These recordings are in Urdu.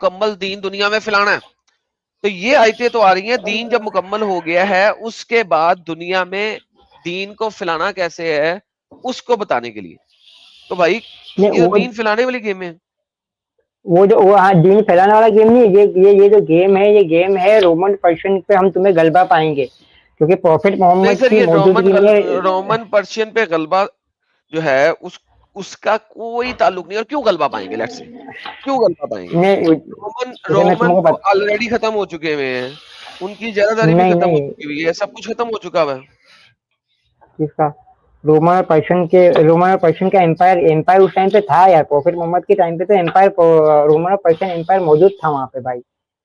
مکمل دین دنیا میں پھیلانا ہے. تو یہ آیتیں تو آ رہی ہیں دین جب مکمل ہو گیا ہے اس کے بعد دنیا میں دین کو پھیلانا کیسے ہے اس کو بتانے کے لیے. تو بھائی یہ دین پھیلانے والی گیم ہے. وہ جو دین پھیلانے والا گیم نہیں، یہ جو گیم ہے، یہ گیم ہے رومن پرشین پہ ہم تمہیں غلبہ پائیں گے، کیونکہ پروفٹ نہیں محمد سر کی یہ موجودگی میں رومن پرشین پہ غلبہ جو ہے اس کا کوئی تعلق نہیں. اور کیوں غلبہ پائیں گے؟ لیٹ سے کیوں غلبہ پائیں گے؟ جیسے میں تم رومن کو تو آلریڈی ختم ہو چکے ہوئے ہیں، ان کی جگہ بھی نہیں ختم ہو نہیں چکی ہوئی ہے، سب کچھ ختم ہو چکا ہوا ہے. کس کا؟ رومن اور پرشین کا امپائر اس ٹائم پہ تھا یار. پروفٹ محمد کے ٹائم پہ تو امپائر، رومن اور پرشین امپائر موجود تھا وہاں پہ بھائی.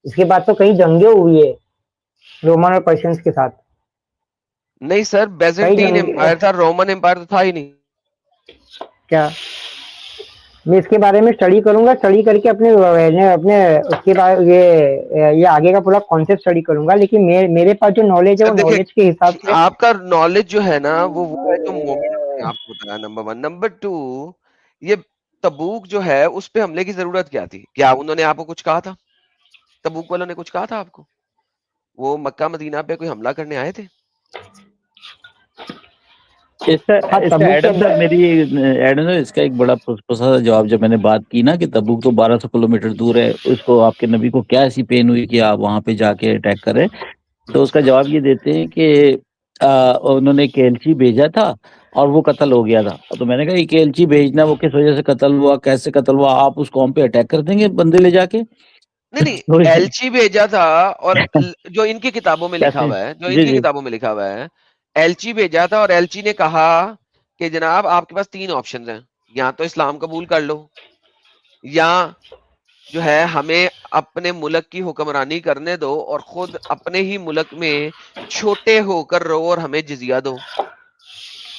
اس کے بعد تو کئی جنگیں ہوئی ہے رومن اور پرشینس کے ساتھ. نہیں سر کئی بیزنٹین جنگ امپائر تھا، رومن امپائر تو تھا ہی نہیں. کیا میں اس کے بارے میں اسٹڈی کروں گا، اسٹڈی کر کے اپنے اس کے بعد یہ آگے کا پورا کانسیپٹ اسٹڈی کروں گا. لیکن میرے پاس جو نالج ہے سر وہ دیکھیں نالج کے حساب سے آپ کا نالج جو ہے نا وہ ہے جو مومنٹ نے آپ کو بتایا. نمبر 1. نمبر 2 یہ تبوک جو ہے اس پہ حملے کی ضرورت کیا تھی؟ کیا انہوں نے آپ کو کچھ کہا تھا؟ تبوک والوں نے کچھ کہا تھا آپ کو؟ وہ مکہ مدینہ پہ کوئی حملہ کرنے آئے تھے؟ اس کا ایڈم صاحب میری ایڈم صاحب اس کا ایک بڑا پسا جواب جب میں نے بات کی نا کہ تبوک تو 1200 کلومیٹر دور ہے، اس کو آپ کے نبی کو کیا ایسی پین ہوئی کہ آپ وہاں پہ جا کے اٹیک کریں؟ تو اس کا جواب یہ دیتے ہیں کہ انہوں نے کیلچی بھیجا تھا اور وہ قتل ہو گیا تھا. تو میں نے کہا یہ کیلچی بھیجنا وہ کس وجہ سے قتل ہوا، کیسے قتل ہوا؟ آپ اس قوم پہ اٹیک کر دیں گے بندے لے جا کے؟ نہیں ایلچی بھیجا تھا. اور جو ان کی کتابوں میں لکھا ہوا ہے، جی جی ایلچی بھیجا تھا اور ایلچی نے کہا کہ جناب آپ کے پاس 3 آپشن ہیں، یا تو اسلام قبول کر لو، یا جو ہے ہمیں اپنے ملک کی حکمرانی کرنے دو اور خود اپنے ہی ملک میں چھوٹے ہو کر رہو اور ہمیں جزیہ دو،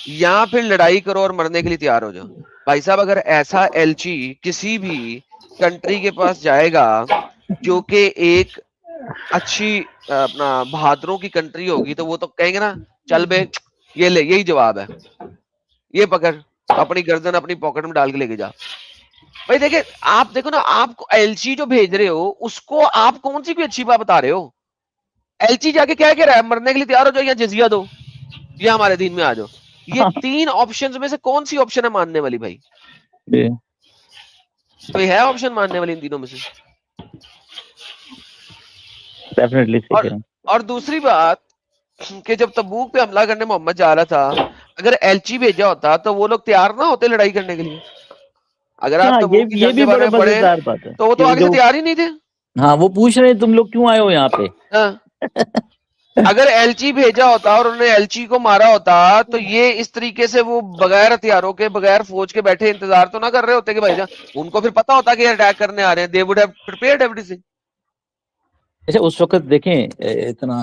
یا پھر لڑائی کرو اور مرنے کے لیے تیار ہو جاؤ. بھائی صاحب اگر ایسا ایلچی کسی بھی کنٹری کے پاس جائے گا جو کہ ایک اچھی اپنا بہادروں کی کنٹری ہوگی تو وہ تو کہیں گے نا چل بے یہ لے، یہی جواب ہے، یہ پکڑ اپنی گردن اپنی پاکٹ میں ڈال کے لے کے جا. بھائی دیکھیں آپ دیکھو نا، آپ کو ایل سی جو بھیج رہے ہو اس کو آپ کون سی کوئی اچھی بات بتا رہے ہو؟ ایل سی جا کے کیا کہہ رہا ہے؟ مرنے کے لیے تیار ہو جاؤ یا جزیہ دو یا ہمارے دین میں آ جاؤ. یہ 3 آپشن میں سے کون سی آپشن ہے ماننے والی؟ بھائی کوئی ہے آپشن ماننے والی ان تینوں میں سے؟ اور دوسری بات کہ جب تبوک پہ حملہ کرنے محمد جا رہا تھا، اگر ایلچی بھیجا ہوتا تو وہ لوگ تیار نہ ہوتے لڑائی کرنے کے لیے. اگر آپ تبوک کی یہ جنگ بھی کے بارے بڑا میں پڑھیں مزیدار بات ہے تو وہ تو کہ آگے سے جو تیار ہی نہیں تھے. ہاں وہ پوچھ رہے ہیں تم لوگ کیوں آئے ہو یہاں پہ. اگر ایلچی بھیجا ہوتا اور انہوں نے ایلچی کو مارا ہوتا تو یہ اس طریقے سے وہ بغیر ہتھیاروں کے بغیر فوج کے بیٹھے انتظار تو نہ کر رہے ہوتے کہ بھائی جان ان کو پھر پتا ہوتا کہ اٹیک کرنے آ رہے ہیں. they would have prepared everything. اچھا اس وقت دیکھیں اتنا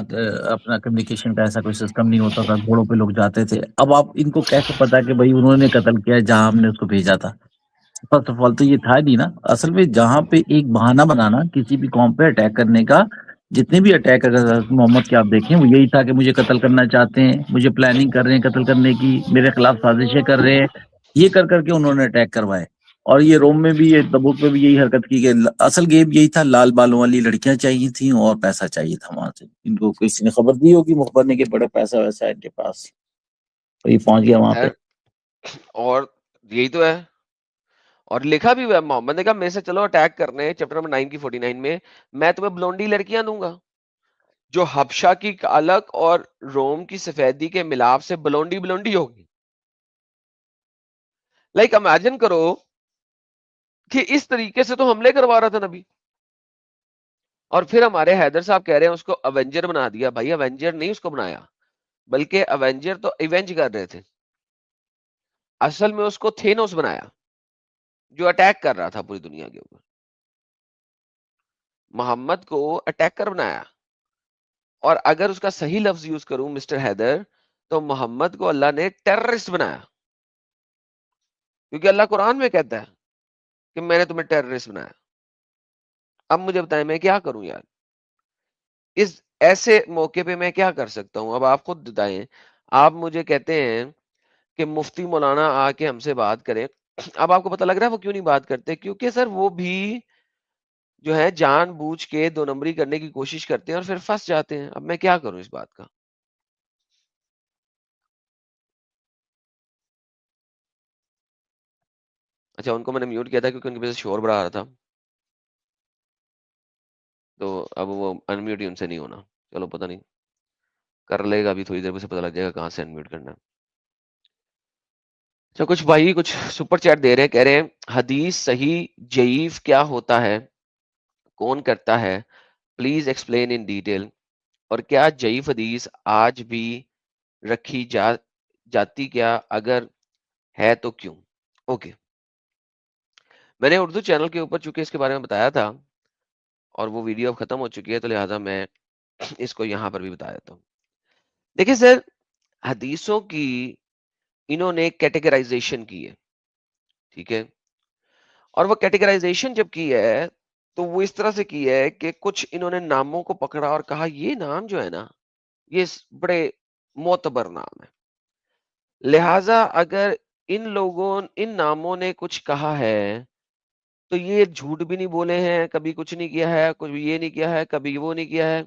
اپنا کمیونیکیشن کا ایسا کوئی سسٹم نہیں ہوتا تھا، گھوڑوں پہ لوگ جاتے تھے. اب آپ ان کو کیسے پتا کہ بھائی انہوں نے قتل کیا جہاں ہم نے اس کو بھیجا تھا؟ فرسٹ آف آل تو یہ تھا نہیں نا. اصل میں جہاں پہ ایک بہانہ بنانا کسی بھی قوم پہ اٹیک کرنے کا، جتنے بھی اٹیک اگر حضرت محمد کے آپ دیکھیں وہ یہی تھا کہ مجھے قتل کرنا چاہتے ہیں، مجھے پلاننگ کر رہے ہیں قتل کرنے کی، میرے خلاف سازشیں کر رہے ہیں. یہ کر کر کے انہوں نے اٹیک کروائے. اور یہ روم میں بھی، یہ تبوک میں بھی یہی حرکت کی کہ اصل گیم یہی تھا، لال بالوں والی لڑکیاں چاہیے تھیں اور پیسہ چاہیے تھا وہاں سے. ان کو کسی نے خبر دی ہوگی مخبر نے کہ بڑا پیسہ ویسا ہے ان کے پاس، اور یہ پہنچ گیا وہاں پہ. اور یہی تو ہے. اور لکھا بھی ہوا ہے محمد نے کہا میرے سے چلو اٹیک کرنے چیپٹر نمبر 9 کی 49 میں تمہیں بلونڈی لڑکیاں دوں گا جو حبشہ کی کالک اور روم کی سفیدی کے ملاپ سے بلونڈی بلونڈی ہوگی. لائک امیجن کرو کہ اس طریقے سے تو حملے کروا رہا تھا نبی، اور پھر ہمارے حیدر صاحب کہہ رہے ہیں اس کو اوینجر بنا دیا. بھائی اوینجر نہیں اس کو بنایا، بلکہ اوینجر تو ایونج کر رہے تھے، اصل میں اس کو تھینوس بنایا جو اٹیک کر رہا تھا پوری دنیا کے اوپر. محمد کو اٹیکر بنایا. اور اگر اس کا صحیح لفظ یوز کروں مسٹر حیدر تو محمد کو اللہ نے ٹیررسٹ بنایا، کیونکہ اللہ قرآن میں کہتا ہے کہ میں نے تمہیں ٹیررسٹ بنایا. اب مجھے بتائیں میں کیا کروں یار اس ایسے موقع پہ؟ میں کیا کر سکتا ہوں؟ اب آپ خود بتائیں. آپ مجھے کہتے ہیں کہ مفتی مولانا آ کے ہم سے بات کریں. اب آپ کو پتہ لگ رہا ہے وہ کیوں نہیں بات کرتے؟ کیونکہ سر وہ بھی جو ہے جان بوجھ کے 2 نمبری کرنے کی کوشش کرتے ہیں اور پھر پھنس جاتے ہیں. اب میں کیا کروں اس بات کا؟ اچھا ان کو میں نے میوٹ کیا تھا کیونکہ ان کے پیچھے شور بڑا آ رہا تھا، تو اب وہ ان میوٹ ہی ان سے نہیں ہونا. چلو پتہ نہیں کر لے گا، ابھی تھوڑی دیر سے پتہ لگ جائے گا کہاں سے ان میوٹ کرنا ہے. اچھا کچھ بھائی کچھ سپر چیٹ دے رہے ہیں، کہہ رہے ہیں حدیث صحیح ضعیف کیا ہوتا ہے، کون کرتا ہے، پلیز ایکسپلین ان ڈیٹیل، اور کیا ضعیف حدیث آج بھی رکھی جاتی، کیا اگر ہے تو کیوں؟ اوکے، میں نے اردو چینل کے اوپر چونکہ اس کے بارے میں بتایا تھا اور وہ ویڈیو اب ختم ہو چکی ہے، تو لہٰذا میں اس کو یہاں پر بھی بتا دیتا ہوں. دیکھیں سر، حدیثوں کی انہوں نے کیٹیگرائزیشن کی ہے، ٹھیک ہے، اور وہ کیٹیگرائزیشن جب کی ہے تو وہ اس طرح سے کی ہے کہ کچھ انہوں نے ناموں کو پکڑا اور کہا یہ نام جو ہے نا یہ بڑے معتبر نام ہے، لہذا اگر ان لوگوں ان ناموں نے کچھ کہا ہے تو یہ جھوٹ بھی نہیں بولے ہیں، کبھی کچھ نہیں کیا ہے، کچھ یہ نہیں کیا ہے، کبھی وہ نہیں کیا ہے،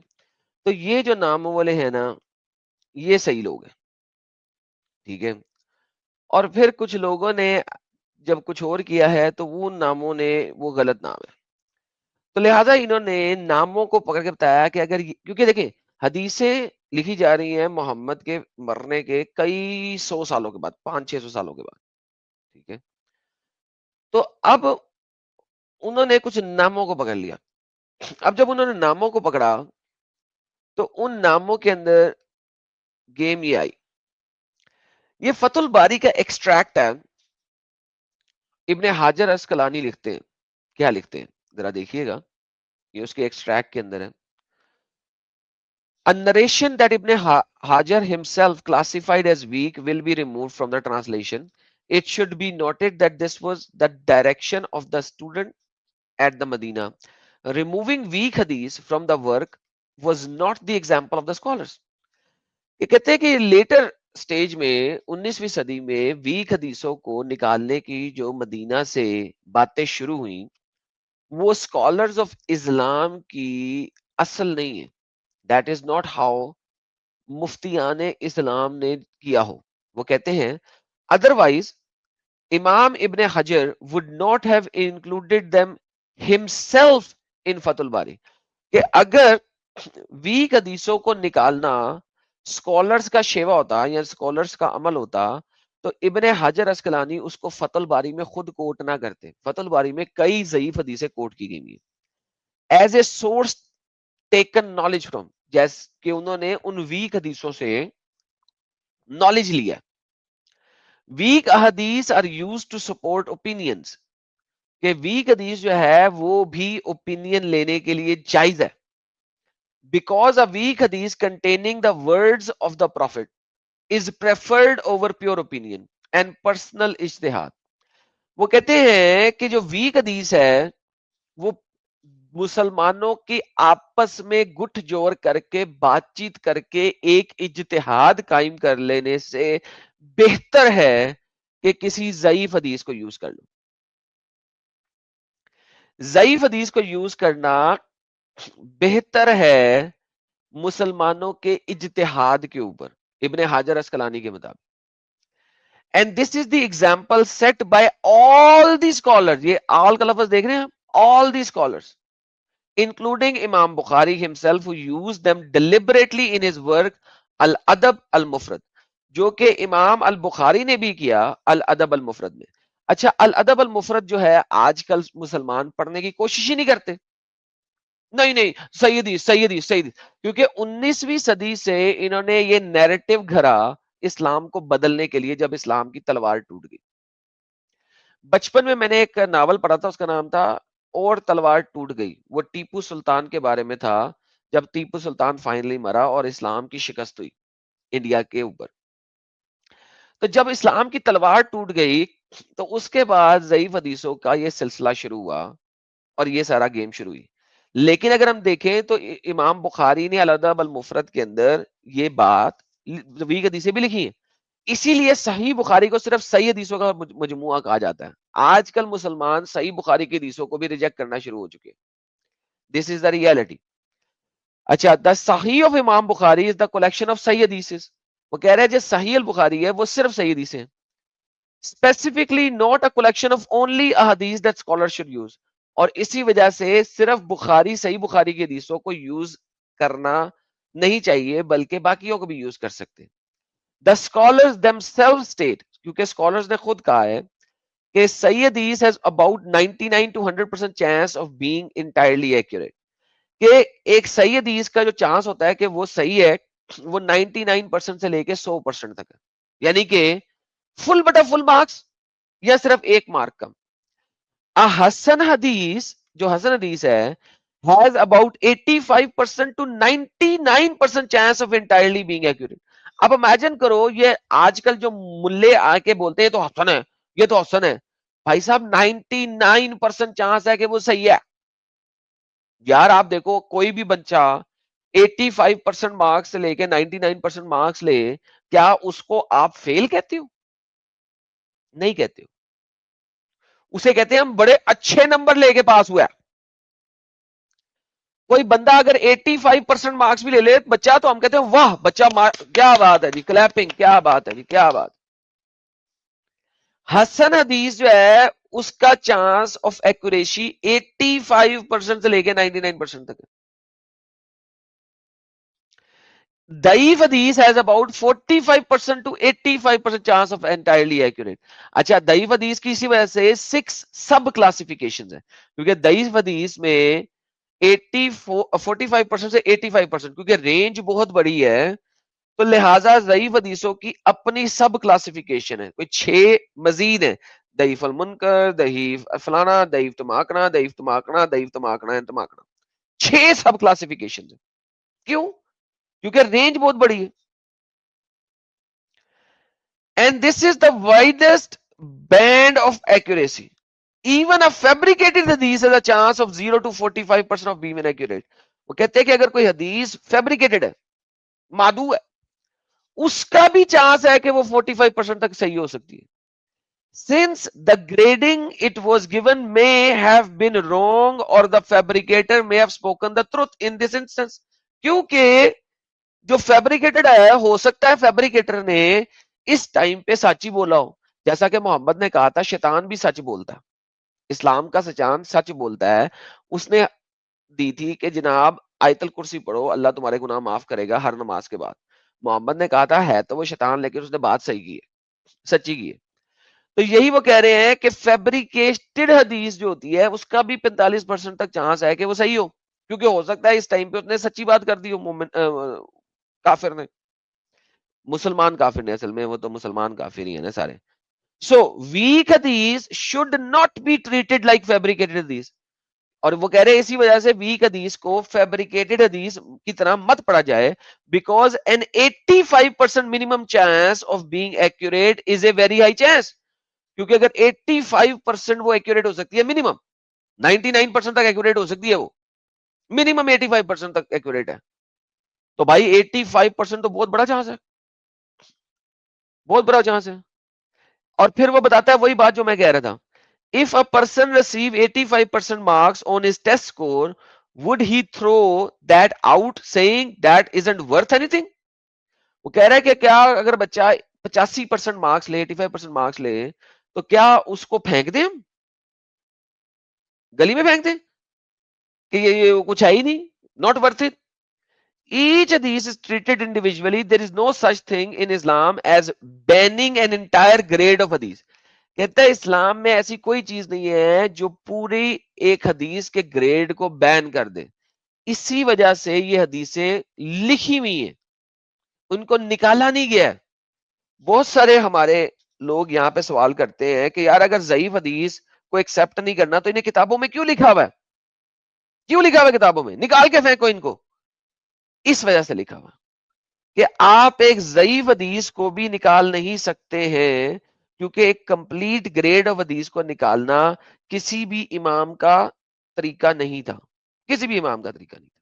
تو یہ جو ناموں والے ہیں نا یہ صحیح لوگ ہیں، ٹھیک ہے. اور پھر کچھ لوگوں نے جب کچھ اور کیا ہے تو وہ ناموں نے وہ غلط نام ہے، تو لہٰذا انہوں نے ناموں کو پکڑ کے بتایا کہ اگر کیونکہ دیکھیں حدیثیں لکھی جا رہی ہیں محمد کے مرنے کے کئی 100 سالوں کے بعد، 500-600 سالوں کے بعد، ٹھیک ہے. تو اب انہوں نے کچھ ناموں کو پکڑ لیا. اب جب انہوں نے ناموں کو پکڑا تو ان ناموں کے اندر گیم یہ آئی. یہ فتح الباری کا ایکسٹریکٹ ہے، ابن حجر اسقلانی لکھتے ہیں. کیا لکھتے ہیں ذرا دیکھیے گا، یہ اس کے ایکسٹریکٹ کے اندر ہے. A narration that Ibn Hajar himself classified as weak will be removed from the translation. It should be noted that this was the direction of the student at the Medina. Removing weak hadith from the work was not the example of the scholars. یہ کہتے ہیں کہ لیٹر سٹیج میں 19ویں صدی میں ویک حدیثوں کو نکالنے کی جو مدینہ سے باتیں شروع ہوئیں وہ اسکالرز آف اسلام کی اصل نہیں ہے. That is not how مفتیان اسلام نے کیا ہو. وہ کہتے ہیں otherwise امام ابن حجر would not have included them himself in فتح الباری. کہ اگر ویک حدیثوں کو نکالنا اسکالرز کا شیوا ہوتا یا اسکالرز کا عمل ہوتا تو ابن حجر اسقلانی اس کو فتح الباری میں خود کوٹ نہ کرتے. فتح الباری میں کئی ضعیف حدیثیں کوٹ کی گئی ہیں as a source taken knowledge from, جیسے کہ انہوں نے ان ویک حدیثوں سے نالج لیا. ویک احادیث are used to support opinions, کہ ویک حدیث جو ہے وہ بھی اوپینین لینے کے لیے جائز ہے. Because a weak hadith containing the words of the prophet is preferred over pure opinion and personal اجتہاد. وہ کہتے ہیں کہ جو ویک حدیث ہے وہ مسلمانوں کی آپس میں گٹھ جوڑ کر کے بات چیت کر کے ایک اجتہاد قائم کر لینے سے بہتر ہے کہ کسی ضعیف حدیث کو یوز کر لو. ضعیف حدیث کو یوز کرنا بہتر ہے مسلمانوں کے اجتہاد کے اوپر ابن حجر اسقلانی کے مطابق. And this is the example set by all the scholar. یہ آل کا لفظ دیکھ رہے ہیں all the scholars including Imam Bukhari himself who used them deliberately in his work Al-Adab Al-Mufrad, جو کہ امام البخاری نے بھی کیا الادب المفرد میں. اچھا الادب المفرد جو ہے آج کل مسلمان پڑھنے کی کوشش ہی نہیں کرتے. نہیں سیدی سیدی سیدی، کیونکہ 19ویں صدی سے انہوں نے یہ نیریٹو گھرا اسلام کو بدلنے کے لیے جب اسلام کی تلوار ٹوٹ گئی. بچپن میں نے ایک ناول پڑھا تھا، اس کا نام تھا اور تلوار ٹوٹ گئی. وہ ٹیپو سلطان کے بارے میں تھا، جب ٹیپو سلطان فائنلی مرا اور اسلام کی شکست ہوئی انڈیا کے اوپر. تو جب اسلام کی تلوار ٹوٹ گئی تو اس کے بعد ضعیف حدیثوں کا یہ سلسلہ شروع ہوا اور یہ سارا گیم شروع ہوئی. لیکن اگر ہم دیکھیں تو امام بخاری نے الادب المفرد کے اندر یہ بات ویک حدیثیں بھی لکھی ہیں. اسی لیے صحیح بخاری کو صرف صحیح حدیثوں کا مجموعہ کہا جاتا ہے. آج کل مسلمان صحیح بخاری کی حدیثوں کو بھی ریجیکٹ کرنا شروع ہو چکے ہیں. This is the reality. اچھا, the Sahih of Imam Bukhari is the collection of Sahih hadiths. وہ کہہ رہے ہیں جو صحیح البخاری ہے وہ صرف صحیح حدیث ہیں, specifically not a collection of only a hadith that scholars should use. اور اسی وجہ سے صرف بخاری, صحیح بخاری کی حدیثوں کو یوز کرنا نہیں چاہیے بلکہ باقیوں کو بھی یوز کر سکتے ہیں. The scholars themselves state, کیونکہ scholars نے خود کہا ہے کہ صحیح حدیث has about 99 to 100% chance of being entirely accurate. کہ ایک صحیح حدیث کا جو چانس ہوتا ہے کہ وہ صحیح ہے وہ 99% سے لے کے 100% تک ہے, یعنی کہ فل بٹا فل مارکس یا صرف ایک مارک کم. حسن حدیث, جو حسن حدیث ہے, has about 85% to 99% chance of entirely being accurate. اب امیجن کرو یہ آج کل جو ملے آ کے بولتے ہیں تو حسن ہے, یہ تو حسن ہے, بھائی صاحب 99% چانس ہے کہ وہ صحیح ہے. یار آپ دیکھو کوئی بھی بچہ 85% مارکس سے لے کے 99% مارکس لے, کیا اس کو آپ فیل کہتے ہو؟ نہیں کہتے ہو, اسے کہتے ہیں ہم بڑے اچھے نمبر لے کے پاس ہوا ہے. کوئی بندہ اگر 85% مارکس بھی لے لے بچہ تو ہم کہتے ہیں واہ بچہ کیا بات ہے جی, کلیپنگ, کیا بات ہے جی, کیا بات. حسن حدیث جو ہے اس کا چانس آف ایکوریسی 85% سے لے کے 99% تک ہے. ضعیف حدیث has about 45% to 85% chance of entirely accurate. اچھا, ضعیف حدیث کی اسی وجہ سے 6 سب کلاسیفیکیشنز ہیں, کیونکہ ضعیف حدیث میں 45% سے 85%, کیونکہ رینج بہت بڑی ہے تو لہٰذا ضعیف حدیثوں کی اپنی سب کلاسیفیکیشن ہے, کوئی 6 مزید ہیں. ضعیف المنکر, ضعیف فلانا, ضعیف تماکنا, ضعیف تماکنا, ضعیف تماکنا, تماکنا, 6 سب کلاسیفیکیشن ہیں. کیوں؟ کیونکہ رینج بہت بڑی ہے. And this is the widest band of accuracy. Even a fabricated حدیث has a chance of 0 to 45% of being inaccurate. وہ کہتے ہیں کہ اگر کوئی حدیث فیبریکیٹڈ ہے, مادو ہے, اس کا بھی چانس ہے کہ وہ 45% تک صحیح ہو سکتی ہے. Since the grading it was given may have been wrong or the fabricator may have spoken the truth in this instance. کیونکہ جو فیبریکیٹڈ ہے ہو سکتا ہے فیبریکیٹر نے اس ٹائم پہ سچ ہی بولا ہو, جیسا کہ محمد نے کہا تھا شیطان بھی سچ بولتا ہے, اسلام کا شیطان سچ بولتا ہے. اس نے دی تھی کہ جناب آیت الکرسی پڑھو اللہ تمہارے گناہ معاف کرے گا ہر نماز کے بعد. محمد نے کہا تھا ہے تو وہ شیطان, لیکن اس نے بات صحیح کی ہے, سچی کی ہے. تو یہی وہ کہہ رہے ہیں کہ فیبریکیٹڈ حدیث جو ہوتی ہے اس کا بھی 45% تک چانس ہے کہ وہ صحیح ہو, کیونکہ ہو سکتا ہے اس ٹائم پہ اس نے سچی بات کر دی ہو مومن کافر نے, مسلمان کافر نے, اصل میں وہ تو مسلمان کافر ہی ہیں نا سارے. سو ویک حدیث should not be treated like fabricated حدیث. اور وہ کہہ رہے ہیں اسی وجہ سے ویک حدیث کو فیبریکیٹڈ حدیث کی طرح مت پڑھا جائے, because an 85% minimum chance of being accurate is a very high chance. کیونکہ اگر 85% وہ ایکوریٹ ہو سکتی ہے, منیمم 99% تک ایکوریٹ ہو سکتی ہے, وہ منیمم 85% تک ایکوریٹ ہے, تو بھائی 85% تو بہت بڑا چانس ہے, بہت بڑا چانس ہے. اور پھر وہ بتاتا ہے وہی بات جو میں کہہ رہا تھا, if a person receive 85% marks on his test score, would he throw that out saying that isn't worth anything? وہ کہہ رہا ہے کہ کیا اگر بچہ 85% مارکس لے, 85% مارکس لے, تو کیا اس کو پھینک دیں, ہم گلی میں پھینک دیں کہ یہ کچھ ہے ہی نہیں, not worth it. Each hadith is treated individually. There is no such thing in Islam as banning an entire grade of hadith. کہتا ہے اسلام میں ایسی کوئی چیز نہیں ہے جو پوری ایک حدیث کے گریڈ کو بین کر دے. اسی وجہ سے یہ حدیثیں لکھی ہوئی ہیں, ان کو نکالا نہیں گیا. بہت سارے ہمارے لوگ یہاں پہ سوال کرتے ہیں کہ یار اگر ضعیف حدیث کو ایکسپٹ نہیں کرنا تو انہیں کتابوں میں کیوں لکھا ہوا ہے, کیوں لکھا ہوا ہے کتابوں میں, نکال کے پھینکو ان کو. اس وجہ سے لکھا ہوا کہ آپ ایک ضعیف حدیث کو بھی نکال نہیں سکتے ہیں, کیونکہ ایک کمپلیٹ گریڈ آف حدیث کو نکالنا کسی بھی امام کا طریقہ نہیں تھا, کسی بھی امام کا طریقہ نہیں تھا.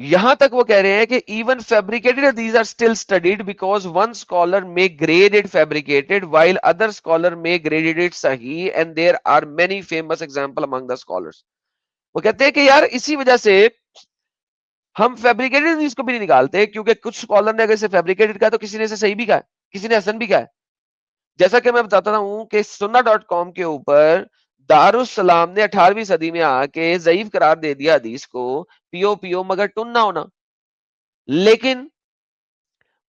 یہاں تک وہ کہہ رہے ہیں کہ even fabricated hadith are still studied because one scholar may grade it fabricated while other scholar may grade it sahih and there are many famous example among the scholars. وہ کہتے ہیں کہ یار اسی وجہ سے ہم فیبریکیٹڈ حدیث کو بھی نہیں نکالتے، کیونکہ کچھ اسکالر نے اگر اسے فیبریکیٹڈ کہا تو کسی نے اسے صحیح بھی کہا، کسی نے حسن بھی کہا. جیسا کہ میں بتاتا ہوں کہ سننا.com کے اوپر دارالسلام نے 18ویں صدی میں آ کے ضعیف قرار دے دیا حدیث کو، پیو پیو مگر ٹن نہ ہونا. لیکن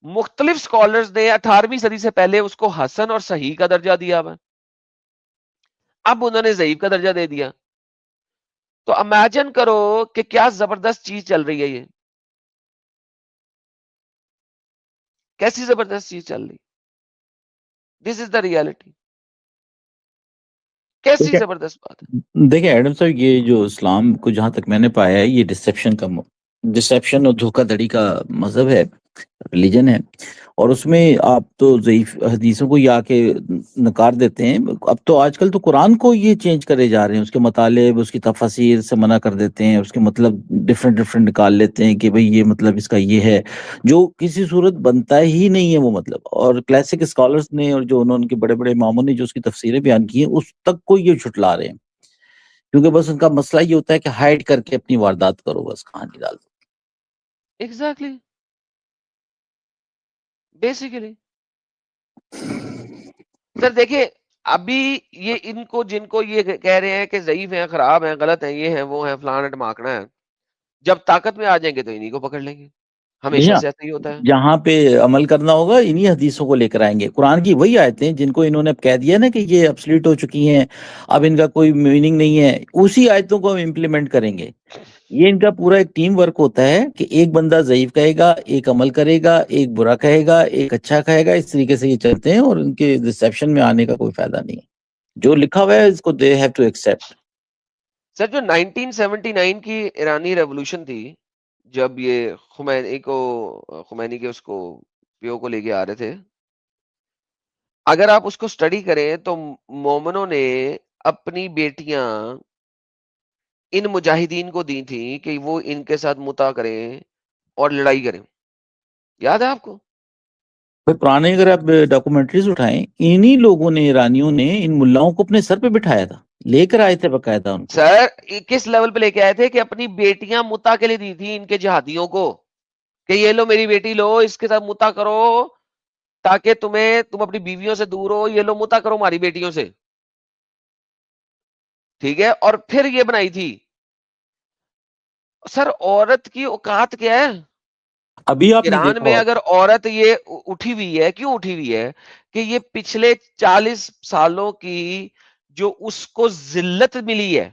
مختلف اسکالرز نے 18ویں صدی سے پہلے اس کو حسن اور صحیح کا درجہ دیا ہوا، اب انہوں نے ضعیف کا درجہ دے دیا. تو امیجن کرو کہ کیا زبردست چیز چل رہی ہے، یہ کیسی زبردست چیز چل رہی. دس از دا ریالٹی. کیسی زبردست بات ہے. دیکھیں ایڈم صاحب، یہ جو اسلام کو جہاں تک میں نے پایا ہے، یہ ڈسیپشن اور دھوکہ دھڑی کا مذہب ہے، ریلیجن ہے، اور اس میں آپ تو ضعیف حدیثوں کو یہ آ کے نکار دیتے ہیں. اب تو آج کل تو قرآن کو یہ چینج کرے جا رہے ہیں، اس کے مطالب، اس کی تفاسیر سے منع کر دیتے ہیں، اس کے مطلب ڈفرینٹ نکال لیتے ہیں کہ بھئی یہ مطلب اس کا یہ ہے، جو کسی صورت بنتا ہی نہیں ہے وہ مطلب. اور کلاسک اسکالرز نے اور جو ان کے بڑے بڑے اماموں نے جو اس کی تفسیریں بیان کی ہیں، اس تک کو یہ چھٹلا رہے ہیں، کیونکہ بس ان کا مسئلہ یہ ہوتا ہے کہ ہائڈ کر کے اپنی واردات کرو، بس کہانی ڈال دو. Exactly, basically. سر دیکھیں، ابھی یہ ان کو جن کو یہ کہہ رہے ہیں کہ ضعیف ہیں، خراب ہیں، غلط ہیں، یہ ہیں، وہ ہیں، فلان ڈماکنا ہے، جب طاقت میں آ جائیں گے تو انہی کو پکڑ لیں گے. ہمیشہ سے ایسا ہی ہوتا ہے. جہاں پہ عمل کرنا ہوگا انہی حدیثوں کو لے کر آئیں گے. قرآن کی وہی آیتیں جن کو انہوں نے کہہ دیا نا کہ یہ ابسلیٹ ہو چکی ہیں، اب ان کا کوئی میننگ نہیں ہے، اسی آیتوں کو ہم امپلیمنٹ کریں گے. یہ ان کا پورا ایک ٹیم ورک ہوتا ہے کہ ایک بندہ ضعیف کہے گا، ایک عمل کرے گا، ایک برا کہے گا، ایک اچھا کہے گا. اس طریقے سے یہ چلتے ہیں، اور ان کے ریسیپشن میں آنے کا کوئی فائدہ نہیں ہے. جو لکھا ہوا ہے اس کو دے ہیو ٹو ایکسیپٹ. سر جو 1979 کی ایرانی ریولوشن تھی، جب یہ خمینی کے اس کو پیو کو لے کے آ رہے تھے، اگر آپ اس کو سٹڈی کریں تو مومنوں نے اپنی بیٹیاں ان مجاہدین کو دی تھیں کہ وہ ان کے ساتھ متا کریں اور لڑائی کریں. یاد ہے آپ کو؟ پرانے اگر آپ ڈاکومنٹریز اٹھائیں، انہی لوگوں نے، ایرانیوں نے ان ملاؤں کو اپنے سر پہ بٹھایا تھا، لے کر آئے تھے باقاعدہ ان کو. سر کس لیول پہ لے کے آئے تھے کہ اپنی بیٹیاں متا کے لیے دی تھی ان کے جہادیوں کو، کہ یہ لو میری بیٹی لو، اس کے ساتھ متا کرو تاکہ تم اپنی بیویوں سے دور ہو، یہ لو متا کرو ہماری بیٹیوں سے. ٹھیک ہے، اور پھر یہ بنائی تھی. سر عورت کی اوقات کیا ہے؟ ابھی آپ نے ایران دیکھا میں اگر عورت یہ اٹھی ہوئی ہے، کیوں اٹھی ہوئی ہے؟ کہ یہ پچھلے 40 سالوں کی جو اس کو ذلت ملی ہے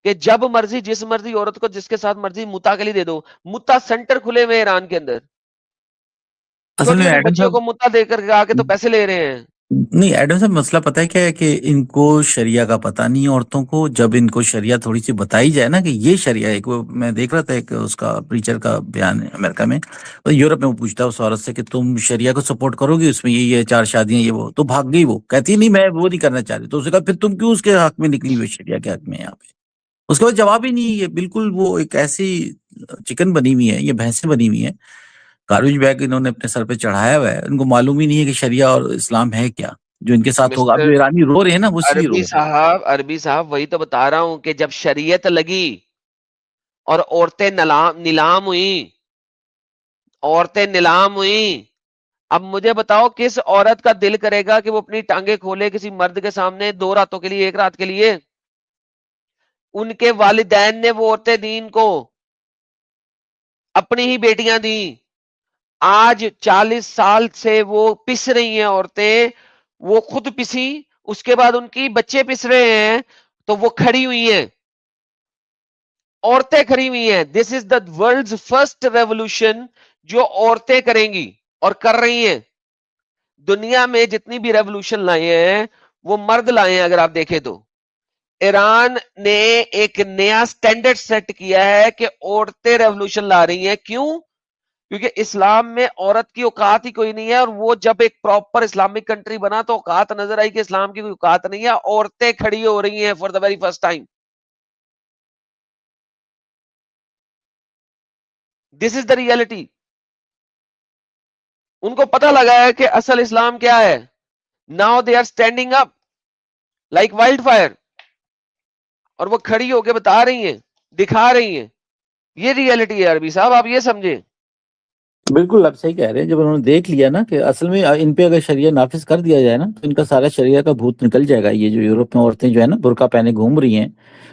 کہ جب مرضی جس مرضی عورت کو جس کے ساتھ مرضی متا کے لیے دے دو. متا سینٹر کھلے ہوئے ایران کے اندر، اصل چھوٹی میں چھوٹی ایڈم بچیوں صاحب، کو متا دے کر آ کے تو پیسے لے رہے ہیں. نہیں ایڈم صاحب، مسئلہ پتہ ہے کیا ہے کہ ان کو شریعہ کا پتہ نہیں ہے. عورتوں کو جب ان کو شریعہ تھوڑی سی بتائی جائے نا کہ یہ شریعہ ہے. میں دیکھ رہا تھا ایک اس کا پریچر کا بیان ہے امریکہ میں، یورپ میں، وہ پوچھتا ہے اس عورت سے کہ تم شریعہ کو سپورٹ کرو گی، اس میں یہ 4 شادیاں یہ وہ، تو بھاگ گئی. وہ کہتی نہیں میں وہ نہیں کرنا چاہ رہی. تو اس نے کہا پھر تم کیوں اس کے حق میں نکلی ہوئی شریعہ کے حق میں یہاں پہ؟ اس کے بعد جواب ہی نہیں. یہ بالکل وہ ایک ایسی چکن بنی ہوئی ہے، یہ بھینسیں بنی ہوئی ہیں، گاربیج بیگ انہوں نے اپنے سر پہ چڑھایا ہوا ہے. ان کو معلوم ہی نہیں ہے کہ شریعہ اور اسلام ہے کیا. جو ان کے ساتھ ہوگا، اب جو مسٹر ایرانی رو رہے ہیں نا، وہ اس لیے رو رہے ہیں. عربی صاحب وہی تو بتا رہا ہوں کہ جب شریعت لگی اور عورتیں نیلام ہوئیں، اب مجھے بتاؤ کس عورت کا دل کرے گا کہ وہ اپنی ٹانگیں کھولے کسی مرد کے سامنے 2 راتوں کے لیے، 1 رات کے لیے؟ ان کے والدین نے وہ عورتیں دیں ان کو، اپنی ہی بیٹیاں دیں. آج 40 سال سے وہ پس رہی ہیں عورتیں، وہ خود پسی، اس کے بعد ان کی بچے پس رہے ہیں، تو وہ کھڑی ہوئی ہیں، عورتیں کھڑی ہوئی ہیں. دس is the world's first revolution جو عورتیں کریں گی اور کر رہی ہیں. دنیا میں جتنی بھی ریولوشن لائے ہیں وہ مرد لائے ہیں. اگر آپ دیکھیں تو ایران نے ایک نیا سٹینڈرڈ سیٹ کیا ہے کہ عورتیں ریولوشن لا رہی ہیں. کیوں؟ کیونکہ اسلام میں عورت کی اوقات ہی کوئی نہیں ہے. اور وہ جب ایک پراپر اسلامک کنٹری بنا تو اوقات نظر آئی کہ اسلام کی کوئی اوقات نہیں ہے، عورتیں کھڑی ہو رہی ہیں for the very first time. This is the reality. ان کو پتہ لگا ہے کہ اصل اسلام کیا ہے. Now they are standing up like wildfire, اور وہ کھڑی ہو کے بتا رہی ہیں, دکھا رہی ہیں. یہ ریئلٹی ہے عربی صاحب, آپ یہ سمجھیں. بالکل آپ صحیح کہہ رہے ہیں. جب انہوں نے دیکھ لیا نا کہ اصل میں ان پہ اگر شریعہ نافذ کر دیا جائے نا تو ان کا سارا شریعہ کا بھوت نکل جائے گا. یہ جو یورپ میں عورتیں جو ہے نا برقع پہنے گھوم رہی ہیں,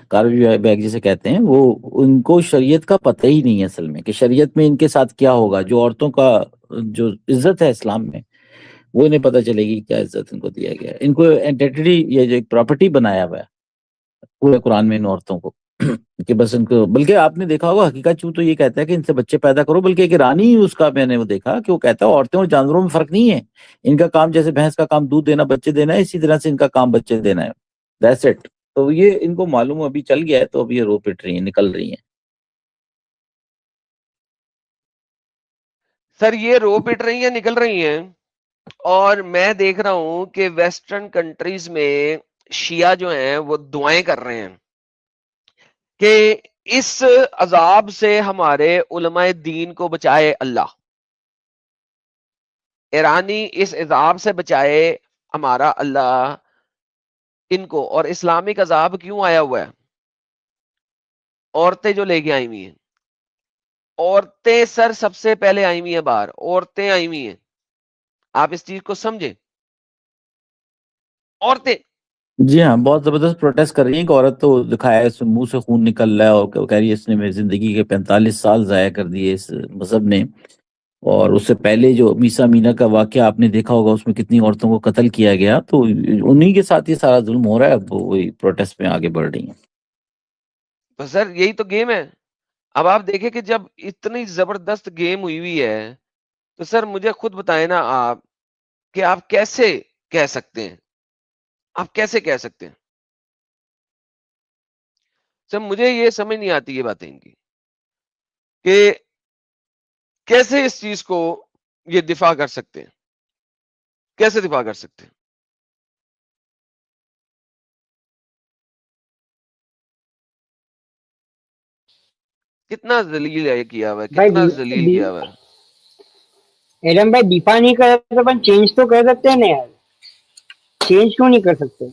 کاربی بیگ جسے کہتے ہیں, وہ ان کو شریعت کا پتہ ہی نہیں ہے اصل میں کہ شریعت میں ان کے ساتھ کیا ہوگا. جو عورتوں کا جو عزت ہے اسلام میں وہ انہیں پتہ چلے گی کیا عزت ان کو دیا گیا ہے. ان کو اینٹیٹی, یہ جو ایک پراپرٹی بنایا ہوا ہے پورے قرآن میں ان عورتوں کو کہ بس ان کو, بلکہ آپ نے دیکھا ہوگا حقیقت چوں تو یہ کہتا ہے کہ ان سے بچے پیدا کرو. بلکہ ایک ایرانی اس کا میں نے وہ دیکھا کہ وہ کہتا ہے عورتوں اور جانوروں میں فرق نہیں ہے. ان کا کام جیسے بھینس کا کام دودھ دینا بچے دینا ہے, اسی طرح سے ان کا کام بچے دینا ہے. That's it. تو یہ ان کو معلوم ابھی چل گیا ہے, تو اب یہ رو پٹ رہی ہیں, نکل رہی ہیں. سر یہ رو پٹ رہی ہیں, نکل رہی ہیں. اور میں دیکھ رہا ہوں کہ ویسٹرن کنٹریز میں شیعہ جو ہیں وہ دعائیں کر رہے ہیں کہ اس عذاب سے ہمارے علماء دین کو بچائے اللہ. ایرانی اس عذاب سے بچائے ہمارا اللہ ان کو. اور اسلامک عذاب کیوں آیا ہوا ہے؟ عورتیں جو لے کے آئی ہوئی ہیں, عورتیں سر سب سے پہلے آئی ہوئی ہیں باہر, عورتیں آئی ہوئی ہیں. آپ اس چیز کو سمجھیں, عورتیں. جی ہاں, بہت زبردست پروٹیسٹ کر رہی ہیں کہ عورت تو دکھایا ہے, اس منہ سے خون نکل رہا ہے اور کہہ رہی ہے اس نے میری زندگی کے 45 سال ضائع کر دیے اس مذہب نے. اور اس سے پہلے جو میسا مینا کا واقعہ آپ نے دیکھا ہوگا, اس میں کتنی عورتوں کو قتل کیا گیا. تو انہی کے ساتھ یہ سارا ظلم ہو رہا ہے. اب وہی پروٹیسٹ میں آگے بڑھ رہی ہیں. تو سر یہی تو گیم ہے. اب آپ دیکھیں کہ جب اتنی زبردست گیم ہوئی ہوئی ہے تو سر مجھے خود بتائیں نا آپ کہ آپ کیسے کہہ سکتے ہیں, آپ کیسے کہہ سکتے ہیں. سر مجھے یہ سمجھ نہیں آتی یہ باتیں ان کی کہ کیسے اس چیز کو یہ دفاع کر سکتے ہیں, کیسے دفاع کر سکتے ہیں. کتنا ذلیل ہے کیا ہوا ہے, کتنا ذلیل کیا ہوا ہے. ایڈم بھائی دفاع نہیں کر سکتے, اپن چینج تو کر سکتے ہیں نا یار. چینج کیوں نہیں کر سکتے؟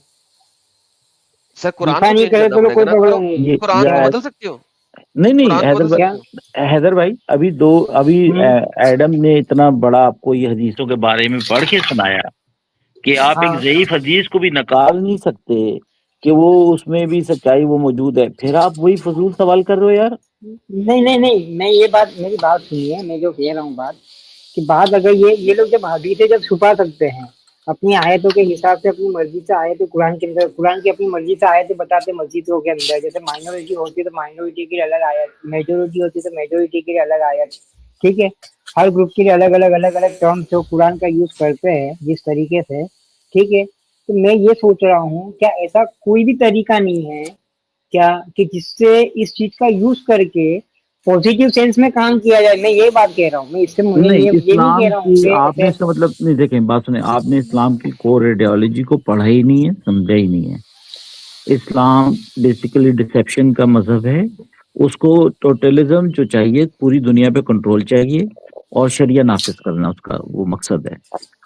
سر قرآن دفاع کو نہیں چینج کرے کرنا تو پڑے گا کوئی نا. کرو, پرابلم نہیں. قرآن کو بدل سکتے ہو, نہیں قرآن کو بدل حیدر سکتے ہو. حیدر بھائی, ابھی ایڈم نے اتنا بڑا آپ کو یہ حدیثوں کے بارے میں پڑھ کے سنایا کہ آپ ایک ضعیف حدیث کو بھی نکال نہیں سکتے کہ وہ اس میں بھی سچائی وہ موجود ہے. پھر آپ وہی فضول سوال کر رہے ہو یار. نہیں, میں یہ بات, میری بات سنیے, میں جو کہہ رہا ہوں بات کہ بات اگر یہ لوگ جب حدیثیں جب چھپا سکتے ہیں اپنی آیتوں کے حساب سے, اپنی مرضی سے آیتیں قرآن کے اندر, قرآن کی اپنی مرضی سے آیتیں بتاتے مسجدوں کے اندر, جیسے مائنورٹی ہوتی ہے تو مائنورٹی کے لیے الگ آیت, میجورٹی ہوتی ہے تو میجورٹی کے لیے الگ آیت, ٹھیک ہے. ہر گروپ کے لیے الگ الگ ٹرمز جو قرآن کا یوز کرتے ہیں جس طریقے سے, ٹھیک ہے. تو میں یہ سوچ رہا ہوں کیا ایسا کوئی بھی طریقہ نہیں ہے کیا کہ جس سے اس چیز کا یوز کر کے پوزیٹیو سینس میں کام کیا جائے. میں یہ بات کہہ رہا ہوں, میں اس سے مجھے نہیں, یہ نہیں کہہ اسلام رہا ہوں کی کہ آپ نے اس کا مطلب نہیں, دیکھیں بات سنیں, آپ نے اسلام کی کور آئیڈیالوجی کو پڑھا ہی نہیں ہے, سمجھا ہی نہیں ہے. اسلام بیسیکلی ڈسیپشن کا مذہب ہے. اس کو ٹوٹلزم جو چاہیے, پوری دنیا پہ کنٹرول چاہیے اور شریعہ نافذ کرنا اس کا وہ مقصد ہے.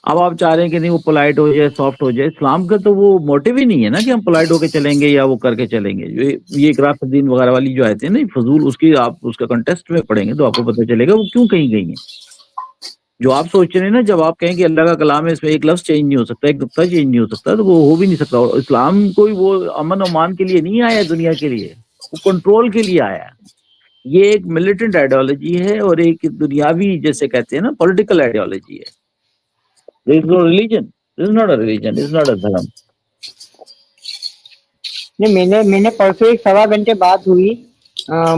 اب آپ چاہ رہے ہیں کہ نہیں وہ پولائٹ ہو جائے, سافٹ ہو جائے. اسلام کا تو وہ موٹیو ہی نہیں ہے نا کہ ہم پولائٹ ہو کے چلیں گے یا وہ کر کے چلیں گے. یہ اقراء الدین وغیرہ والی جو آیتیں نا فضول, اس کی آپ اس کا کنٹیسٹ میں پڑھیں گے تو آپ کو پتہ چلے گا وہ کیوں کہیں گئی ہیں. جو آپ سوچ رہے ہیں نا, جب آپ کہیں کہ اللہ کا کلام ہے اس میں ایک لفظ چینج نہیں ہو سکتا, ایک نقطہ چینج نہیں ہو سکتا, تو وہ ہو بھی نہیں سکتا. اسلام کوئی وہ امن و امان کے لیے نہیں آیا دنیا کے لیے, وہ کنٹرول کے لیے آیا. یہ ایک ملیٹنٹ آئیڈیالوجی ہے اور ایک دنیاوی جیسے کہتے ہیں نا پولیٹیکل آئیڈیالوجی ہے. There is no religion. This is not a religion. This is not a dharma. میں نے پرسوں ایک 1.25 گھنٹے بات ہوئی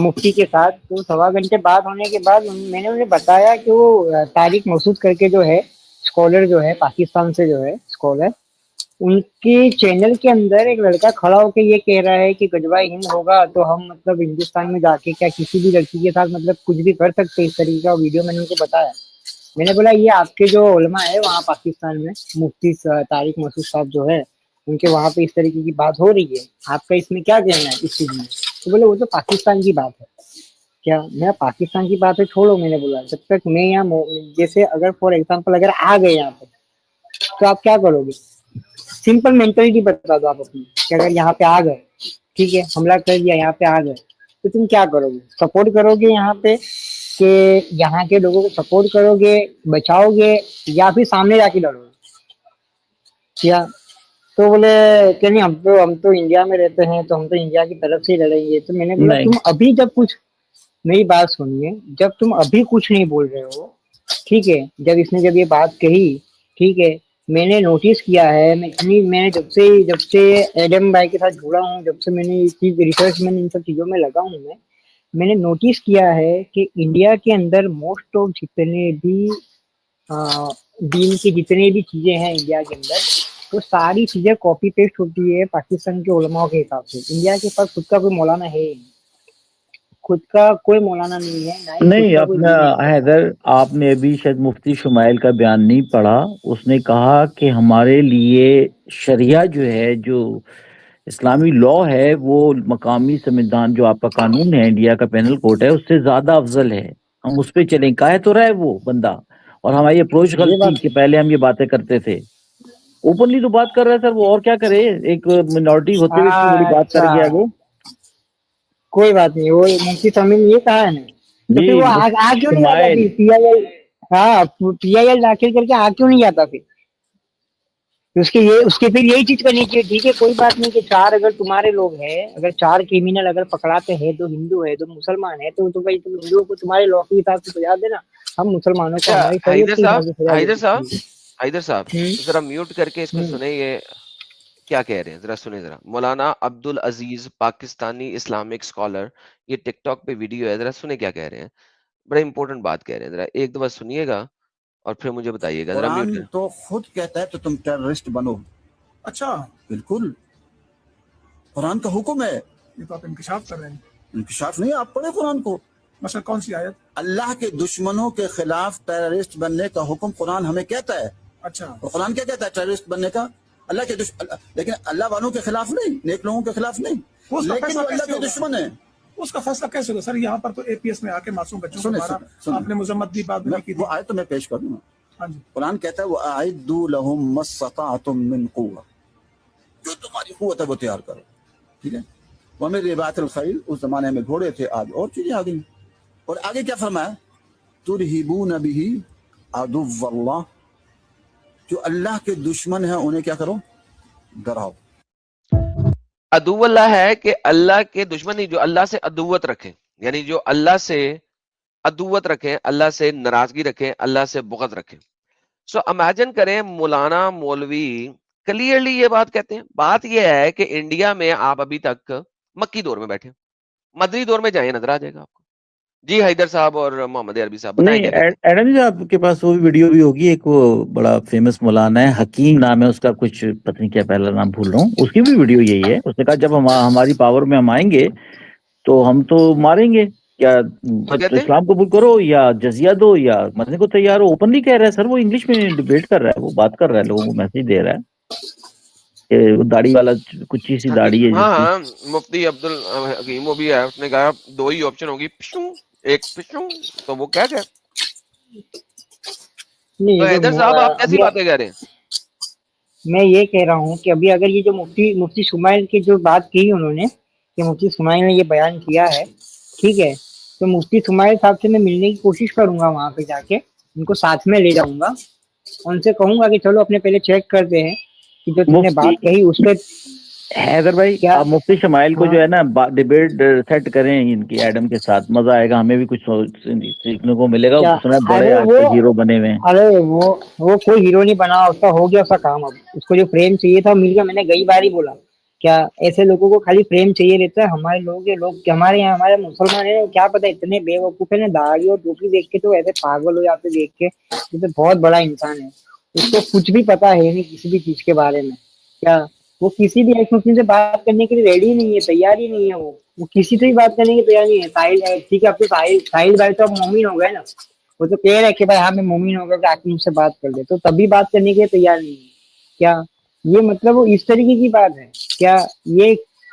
مفتی کے ساتھ, تو 1.25 گھنٹے بات ہونے کے بعد میں نے انہیں بتایا کہ وہ طارق مسعود کر کے جو ہے اسکالر, جو ہے پاکستان سے جو ہے اسکالر, ان کے چینل کے اندر ایک لڑکا کھڑا ہو کے یہ کہہ رہا ہے کہ غزوہ ہند ہوگا تو ہم مطلب ہندوستان میں جا کے کیا کسی بھی لڑکی کے ساتھ مطلب کچھ بھی کر سکتے, اس طریقے کا ویڈیو میں نے ان کو بتایا. میں نے بولا یہ آپ کے جو علماء ہے وہاں پاکستان میں, مفتی طارق مسعود صاحب جو ہے ان کے وہاں پہ اس طریقے کی بات ہو رہی ہے, آپ کا اس میں کیا کہنا ہے اس چیز میں؟ تو بولے وہ تو پاکستان کی بات ہے, کیا میں پاکستان کی باتیں چھوڑو، میں نے بولا جب تک میں یہاں جیسے اگر فار ایگزامپل اگر آ گئے یہاں پہ تو آپ کیا کرو گے؟ سمپل مینٹلٹی بتا دو آپ اپنی کہ اگر یہاں پہ آ گئے، ٹھیک ہے، حملہ کر دیا، یہاں پہ آ گئے، تو تم کیا کرو گے؟ سپورٹ کرو گے یہاں پہ کہ یہاں کے لوگوں کو سپورٹ کرو گے، بچاؤ گے، یا پھر سامنے جا کے لڑو گے؟ کیا تو بولے کہ نہیں ہم تو انڈیا میں رہتے ہیں تو ہم تو انڈیا کی طرف سے ہی لڑیں گے. تو میں نے بولا نہیں تم ابھی جب کچھ، میری بات سنیے، جب تم ابھی کچھ نہیں بول رہے ہو، ٹھیک ہے، جب اس نے جب یہ بات کہی، ٹھیک ہے، میں نے نوٹس کیا ہے، میں جب سے ایڈم بھائی کے ساتھ جڑا ہوں، جب سے میں نے اس چیز ریسرچ میں ان سب چیزوں میں لگا ہوں، میں نے نوٹس کیا ہے کہ انڈیا کے اندر موسٹ آف جتنے بھی دین کی جتنے بھی چیزیں ہیں انڈیا کے اندر، وہ ساری چیزیں کاپی پیسٹ ہوتی ہے پاکستان کے علماء کے حساب سے. انڈیا کے پاس خود کا کوئی مولانا ہے، خود کا کوئی مولانا نہیں ہے، نہ ہی خود نہیں، کا کوئی اپنا دین ہے. حیدر، آپ نے ابھی شاید مفتی شمائل کا بیان نہیں پڑھا. اس نے کہا کہ ہمارے لیے شریعہ جو ہے، جو اسلامی لا ہے، وہ مقامی سموِدھان جو آپ کا قانون ہے، انڈیا کا پینل کوڈ ہے، اس سے زیادہ افضل ہے. ہم اس پہ چلیں. کہہ تو رہا ہے وہ بندہ، اور ہماری اپروچ یہ غلط تھی بات کہ پہلے ہم یہ باتیں کرتے تھے. اوپنلی تو بات کر رہا ہے سر وہ، اور کیا کرے؟ ایک منورٹی ہوتے ہوئے اتنی بڑی بات کر اچھا، گیا وہ. کوئی بات نہیں، وہ مفتی سامع نے یہ کہا ہے نا، تو پھر جی وہ آ مفتی کیوں نہیں جاتا؟ شمائل. پھر پی آئی ایل، ہاں پی آئی ایل داخل کر کے آ کیوں نہیں جاتا؟ پھر اس کے پھر یہی چیز کرنی چاہیے. ٹھیک ہے، کوئی بات نہیں کہ چار اگر تمہارے لوگ ہیں، اگر چار کرمینل اگر پکڑاتے ہیں، دو ہندو ہے، دو مسلمان ہے، تو بھائی تم ہندوؤں کو تمہارے لا کے حساب سے سزا دینا، ہم مسلمانوں کو اچھا ہماری شریعت کے حساب سے سزا حیدر صاحب دیں. ذرا میوٹ کر کے اس کو سنیں، یہ کیا کہہ رہے ہیں ذرا سنیں. ذرا مولانا عبد العزیز پاکستانی اسلامک اسکالر، یہ ٹک ٹاک پہ ویڈیو ہے، ذرا سنیں کیا کہہ رہے ہیں. بڑا امپورٹنٹ بات کہہ رہے ہیں، ذرا ایک دو بار سنیے گا اور پھر مجھے بتائیے گا. ذرا میوٹ قرآن تو خود کہتا ہے تو تم ٹیررسٹ بنو. اچھا بالکل، قرآن کا حکم ہے. یہ تو آپ انکشاف کر رہے ہیں. انکشاف نہیں، آپ پڑھیں قرآن کو. مثلا کون سی آیت؟ اللہ کے دشمنوں کے خلاف ٹیررسٹ بننے کا حکم قرآن ہمیں کہتا ہے. اچھا، اور قرآن کیا کہتا ہے ٹیررسٹ بننے کا؟ اللہ کے لیکن اللہ والوں کے خلاف نہیں، نیک لوگوں کے خلاف نہیں، لیکن وہ اللہ کے دشمن ہیں. اس کا فیصلہ کیسے ہوگا سر؟ یہاں پر تو اے پی ایس میں آ کے معصوم بچوں کو مارا، آپ نے مذمت بھی بعد میں کی تھی. وہ آیت تو میں پیش کر دوں گا. ہاں جی، قرآن کہتا ہے وَأَعِدُّوا لَهُم مَا اسْتَطَعْتُم مِّن قُوَّةٍ، جو تمہاری قوت ہے وہ تیار کرو. ٹھیک ہے. وَمِن رِبَاطِ الْخَيْلِ، اس زمانے میں گھوڑے تھے، آج اور چیزیں آ گئی. اور آگے کیا فرمایا؟ تُرْهِبُونَ بِهِ عَدُوَّ اللَّهِ، جو اللہ کے دشمن ہیں انہیں کیا کرو؟ ڈراؤ. عدو اللہ ہے کہ اللہ کے دشمن نہیں، جو اللہ سے عدوت رکھیں، یعنی جو اللہ سے عدوت رکھیں، اللہ سے ناراضگی رکھیں، اللہ سے بغض رکھیں. سو امیجن کریں مولانا مولوی کلیئرلی یہ بات کہتے ہیں. بات یہ ہے کہ انڈیا میں آپ ابھی تک مکی دور میں بیٹھے، مدنی دور میں جائیں نظر آ جائے گا آپ کو. جی حیدر صاحب اور محمد عربی صاحب بتائیں نہیں کیا کہتے ہیں. ایڈم جی، آپ کے پاس وہ ویڈیو بھی ہوگی. ایک وہ بڑا فیمس مولانا ہے، حکیم نام ہے اس کا، کچھ پتہ نہیں کیا پہلا نام بھول رہا ہوں. اس کی بھی ویڈیو یہی ہے. اس نے کہا جب ہماری پاور میں ہم آئیں گے تو ہم تو ماریں گے، یا تو تو کہتے ہیں اسلام قبول کرو یا جزیہ دو یا مرنے کو تیار ہو. اوپنلی کہہ رہا ہے سر، وہ انگلش میں ڈیبیٹ کر رہا ہے، وہ بات کر رہا ہے، لوگوں کو میسج دے رہا ہے کہ وہ داڑھی والا، کچھ سی داڑھی ہے ہاں جس کی. ہاں، مفتی عبد الحکیم وہ بھی ہے، اس نے کہا دو ہی آپشن ہوگی، پشوں ایک پشوں. تو وہ کیا کہ نہیں، تو حیدر صاحب آپ ابھی کیسی باتیں کہہ رہے ہیں؟ میں یہ کہہ رہا ہوں کہ ابھی اگر یہ جو مفتی شمائل کی جو بات کی انہوں نے، کہ مفتی شمائل نے یہ بیان کیا ہے، ٹھیک ہے، تو مفتی شمائل صاحب سے میں ملنے کی کوشش کروں گا، وہاں پہ جا کے ان کو ساتھ میں لے جاؤں گا، ان سے کہوں گا کہ چلو اپنے پہلے چیک کرتے ہیں کہ جو تم نے مفتی بات کہی اس پہ حیدر بھائی، کیا. آپ مفتی شمائل کو ہاں، جو ہے نا ڈیبیٹ سیٹ کریں ان کی ایڈم کے ساتھ، مزہ آئے گا، ہمیں بھی کچھ سیکھنے کو ملے گا. کیا سنا بڑے ارے آج وہ کل ہیرو بنے ہوئے ہیں. ارے وہ کوئی ہیرو نہیں بنا، اس کا ہو گیا اس کا کام. اب اس کو جو فریم چاہیے تھا مل گیا. میں نے کئی بار ہی بولا کیا ایسے لوگوں کو خالی فریم چاہیے رہتا ہے. ہمارے لوگ ہمارے یہاں ہمارے مسلمان ہیں، کیا پتہ اتنے بے وقوف ہیں نا، داڑھی اور ٹوپی دیکھ کے تو ایسے پاگل ہو جاتے دیکھ کے. یہ تو بہت بڑا انسان ہے، اس کو کچھ بھی پتا ہے نہیں کسی بھی چیز کے بارے میں. کیا وہ کسی بھی ایک مسلم سے بات کرنے کے لیے ریڈی نہیں ہے، تیار ہی نہیں ہے. وہ کسی سے بھی بات کرنے کی تیار نہیں ہے. ساحل ہے، ٹھیک ہے، اب تو ساحل بھائی تو اب مومن ہو گئے نا، وہ تو کہہ رہے کہ بھائی ہاں میں مومن ہو گیا، آ کے مجھ سے بات کر لے، تو تبھی بات کرنے کے لیے تیار نہیں ہے. کیا یہ مطلب وہ اس طریقے کی بات ہے؟ کیا یہ